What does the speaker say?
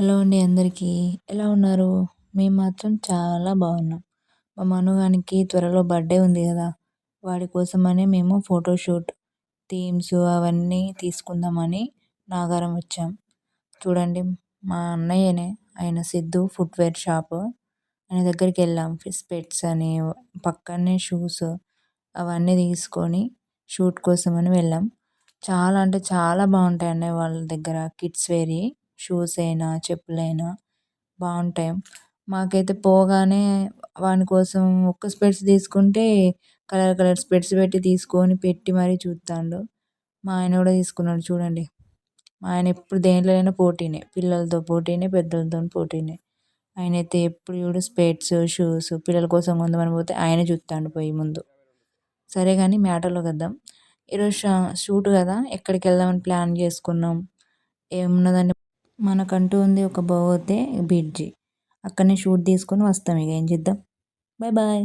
Hello అండి అందరికీ. ఎలా ఉన్నారు? మేము మాత్రం చాలా బాగున్నాం. మా మనుగానికి త్వరలో బర్త్‌డే ఉంది గదా! వాడి కోసమని మేము ఫోటోషూట్, థీమ్స్ అవన్నీ తీసుకుందామని నాగారం వచ్చాం. చూడండి మా అన్నయ్యనే ఆయన సిద్ధు ఫుట్‌వేర్ షాపు. ఆయన దగ్గరికెళ్ళాం. స్పెట్స్ అని, పక్కనే షూస్ అవన్నీ తీసుకొని షూట్ కోసమని వెళ్ళాం. చాలా అంటే చాలా బాగుంటాయి అన్నయ్య వాళ్ళ దగ్గర కిడ్స్ వేర్‌యి. షూస్ అయినా, చెప్పులైనా బావుంటాయి. మాకైతే పోగానే వాని కోసం ఒక్క స్పెట్స్ తీసుకుంటే కలర్ కలర్ స్పెట్స్ పెట్టి మరీ చూత్తాండు. మా ఆయన గూడా తీసుకున్నాడు చూడండి. మా ఆయన ఎప్పుడు దేంట్లోనైనా పోటీనే. పిల్లలతో పోటీనే, పెద్దోళ్ళతోని పోటీనే. ఆయనైతే ఎప్పుడు చూడు స్పెట్స్, షూస్ పిల్లల కోసం కొందామని పోతే ఆయనే చూత్తాండు పోయి ముందు. సరే గానీ మ్యాటర్‌లోకొద్దాం. ఈరోజు షూట్ గదా! ఎక్కడికెళ్దామని ప్లాన్ చేసుకున్నాం. ఏమున్నదండి మనకంటూ ఉంది ఒక బర్త్‌డే బిడ్జి. అక్కడనే షూట్ తీసుకొని వస్తాం ఇగ ఏం చేద్దాం. Bye bye.